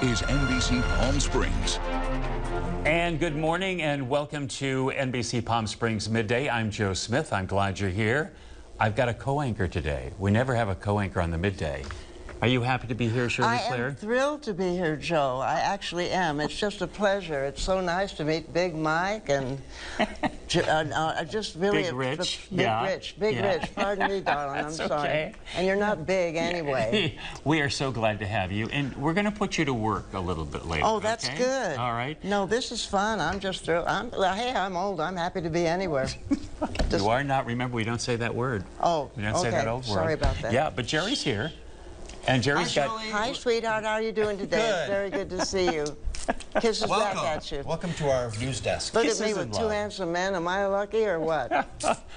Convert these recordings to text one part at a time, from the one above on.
is NBC Palm Springs. And good morning and welcome to NBC Palm Springs Midday. I'm Joe Smith. I'm glad you're here. I've got a co-anchor today. We never have a co-anchor on the midday. Are you happy to be here, Shirley Claire? I am thrilled to be here, Joe. I actually am. It's just a pleasure. It's so nice to meet Big Mike and just really... Big Rich. Big Rich. Pardon me, darling. I'm sorry. Okay. And you're not big anyway. We are so glad to have you. And we're going to put you to work a little bit later. Oh, that's okay? good. All right. No, this is fun. I'm just thrilled. Hey, I'm old. I'm happy to be anywhere. You are not. Remember, we don't say that word. Oh, we don't say that old word. Sorry about that. Yeah, but Jerry's here. And Jerry's got... Hi, sweetheart. How are you doing today? Good. It's very good to see you. Kisses back at you. Welcome to our news desk. Look at me with two handsome men. Am I lucky or what?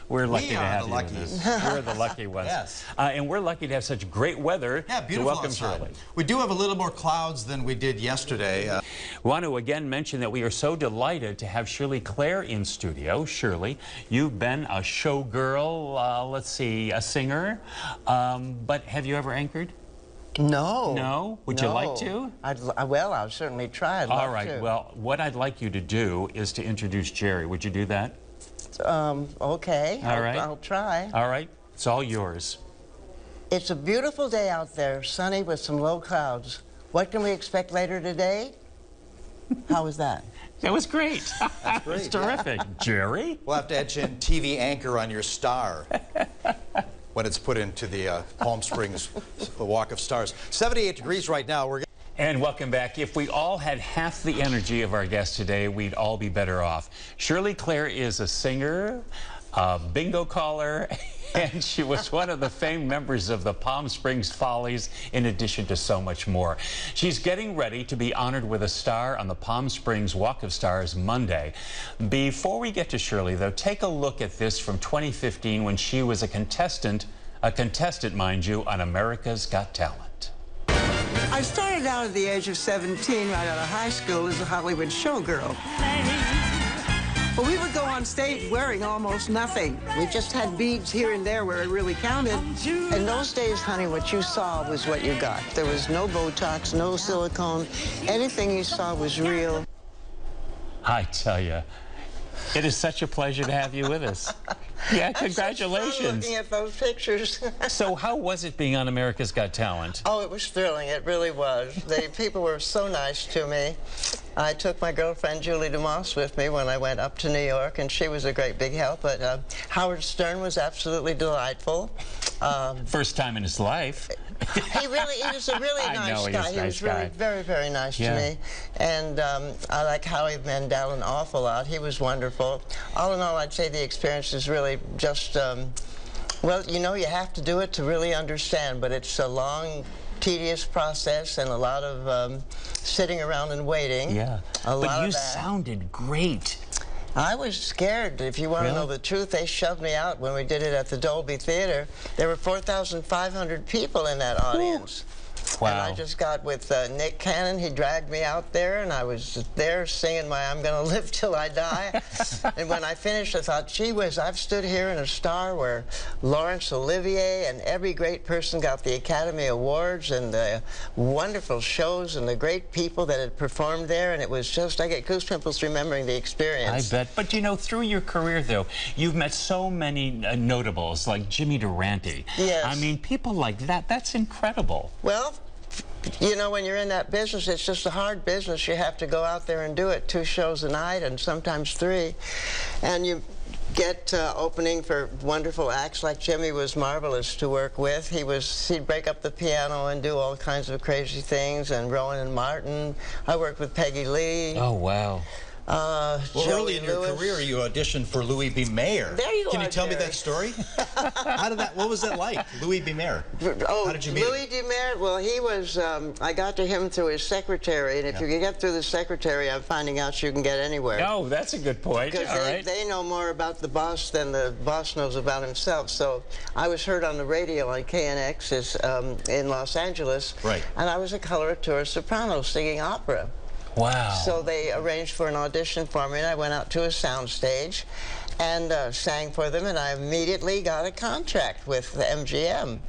We're lucky to have the you luckies. with us. We're the lucky ones. Yes. And we're lucky to have such great weather. Yeah, beautiful welcome outside. Shirley. We do have a little more clouds than we did yesterday. We want to again mention that we are so delighted to have Shirley Claire in studio. Shirley, you've been a showgirl, let's see, a singer, but have you ever anchored? No. No? Would you like to? Well, I'll certainly try. All right. Well, what I'd like you to do is to introduce Jerry. Would you do that? Okay. All right. I'll try. All right. It's all yours. It's a beautiful day out there, sunny with some low clouds. What can we expect later today? How was that? That was great. That's great. It's terrific. Jerry? We'll have to etch in TV anchor on your star when it's put into the Palm Springs Walk of Stars. 78 degrees right now. And welcome back. If we all had half the energy of our guest today, we'd all be better off. Shirley Claire is a singer, a bingo caller, and she was one of the famed members of the Palm Springs Follies, in addition to so much more. She's getting ready to be honored with a star on the Palm Springs Walk of Stars Monday. Before we get to Shirley, though, take a look at this from 2015 when she was a contestant, mind you, on America's Got Talent. I started out at the age of 17 right out of high school as a Hollywood showgirl. Well, we would go on stage wearing almost nothing. We just had beads here and there where it really counted. In those days, honey, what you saw was what you got. There was no Botox, no silicone. Anything you saw was real. I tell you, it is such a pleasure to have you with us. Yeah, congratulations. I'm looking at those pictures. So how was it being on America's Got Talent? Oh, it was thrilling. It really was. The people were so nice to me. I took my girlfriend Julie DeMoss with me when I went up to New York, and she was a great big help. But Howard Stern was absolutely delightful. First time in his life. He was a really nice guy. He was really very, very nice to me. And I like Howie Mandel an awful lot. He was wonderful. All in all, I'd say the experience is really just, well, you know, you have to do it to really understand, but it's a long, tedious process and a lot of sitting around and waiting. Yeah, but you sounded great. I was scared. If you want to know the truth, they shoved me out when we did it at the Dolby Theater. There were 4,500 people in that audience. Wow. And I just got with Nick Cannon. He dragged me out there, and I was there singing my I'm Gonna Live Till I Die. And when I finished, I thought, gee whiz, I've stood here in a star where Laurence Olivier and every great person got the Academy Awards, and the wonderful shows and the great people that had performed there, and it was just, I get goosebumps remembering the experience. I bet. But you know, through your career, though, you've met so many notables, like Jimmy Durante. Yes. I mean, people like that, that's incredible. Well, you know, when you're in that business, it's just a hard business. You have to go out there and do it 2 shows a night and sometimes 3. And you get opening for wonderful acts like Jimmy was marvelous to work with. He'd break up the piano and do all kinds of crazy things, and Rowan and Martin. I worked with Peggy Lee. Oh, wow. Well, early in your career, you auditioned for Louis B. Mayer. There you are, Can you tell me Jerry. that story? What was that like, Louis B. Mayer? Oh, how did you meet him? Louis B. Mayer, well, he was, I got to him through his secretary, and if you can get through the secretary, I'm finding out you can get anywhere. Oh, that's a good point. Because they know more about the boss than the boss knows about himself. So I was heard on the radio on KNX in Los Angeles, and I was a coloratura soprano singing opera. Wow. So they arranged for an audition for me, and I went out to a soundstage and sang for them, and I immediately got a contract with the MGM.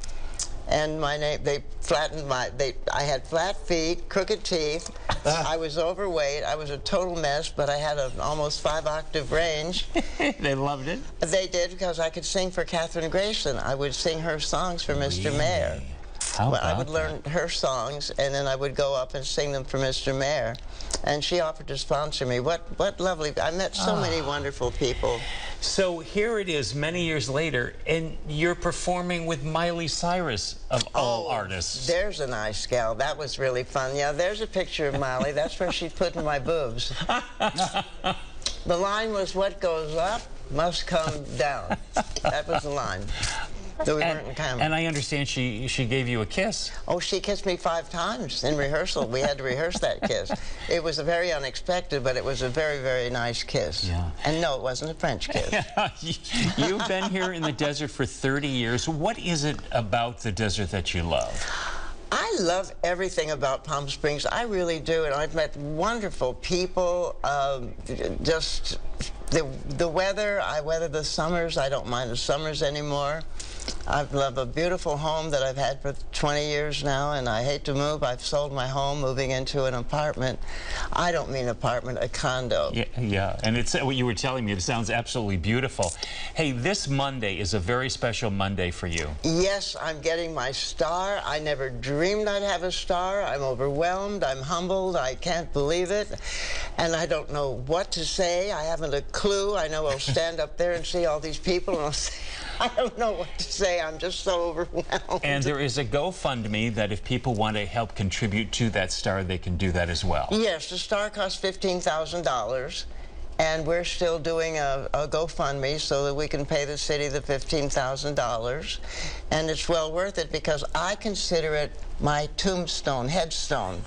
and my name, they flattened my, I had flat feet, crooked teeth, I was overweight, I was a total mess, but I had an almost 5-octave range. They loved it? They did, because I could sing for Katherine Grayson. I would sing her songs for Mr. Mayor. How Well, I about would learn her songs, and then I would go up and sing them for Mr. Mayor. And she offered to sponsor me. What lovely, I met so many wonderful people. So here it is many years later, and you're performing with Miley Cyrus, of all artists. There's a nice gal. That was really fun. Yeah, there's a picture of Miley. That's where she's putting my boobs. The line was, what goes up must come down. That was the line. So we weren't in camera. And I understand she gave you a kiss. Oh, she kissed me 5 times in rehearsal. We had to rehearse that kiss. It was a very unexpected, but it was a very, very nice kiss. Yeah. And no, it wasn't a French kiss. You've been here in the desert for 30 years. What is it about the desert that you love? I love everything about Palm Springs. I really do, and I've met wonderful people. Just the weather. I weather the summers. I don't mind the summers anymore. I love a beautiful home that I've had for 20 years now, and I hate to move. I've sold my home, moving into an apartment. I don't mean apartment, a condo. Yeah, and it's what you were telling me. It sounds absolutely beautiful. Hey, this Monday is a very special Monday for you. Yes, I'm getting my star. I never dreamed I'd have a star. I'm overwhelmed. I'm humbled. I can't believe it. And I don't know what to say. I haven't a clue. I know I'll stand up there and see all these people, and I'll say, I don't know what to say. I'm just so overwhelmed. And there is a GoFundMe that if people want to help contribute to that star, they can do that as well. Yes, the star costs $15,000. And we're still doing a GoFundMe so that we can pay the city the $15,000. And it's well worth it, because I consider it my tombstone, headstone.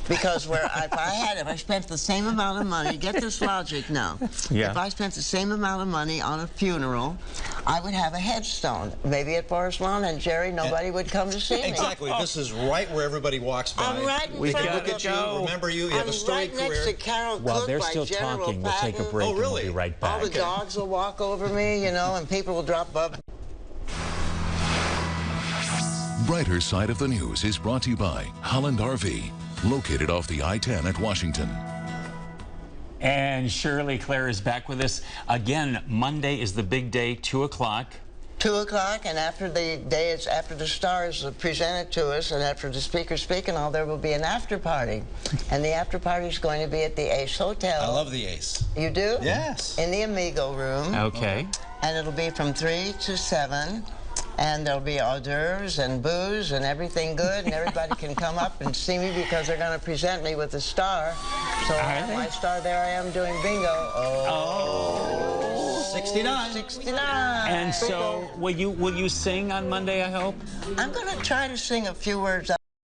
Because if I spent the same amount of money, get this logic now. Yeah. If I spent the same amount of money on a funeral, I would have a headstone. Maybe at Forest Lawn, and Jerry, nobody would come to see me. Exactly. This is right where everybody walks by. I'm right in We front can of look at you, remember you. You have a storied right next career. to Carol While Cook they're by still General talking, we'll take a Patton. break Oh, really? and we'll be right back. All the dogs will walk over me, you know, and people will drop up. Brighter Side of the News is brought to you by Holland RV, located off the I-10 at Washington. And Shirley Claire is back with us. Again, Monday is the big day, 2 o'clock. 2 o'clock, and after the day, it's after the stars are presented to us, and after the speakers speak and all, there will be an after party. And the after party is going to be at the Ace Hotel. I love the Ace. You do? Yes. In the Amigo room. Okay. And it'll be from 3 to 7. And there'll be hors d'oeuvres and booze and everything good, and everybody can come up and see me, because they're going to present me with a star. So I have my star. There I am doing bingo. Oh. 69. 69. And so, will you sing on Monday, I hope? I'm going to try to sing a few words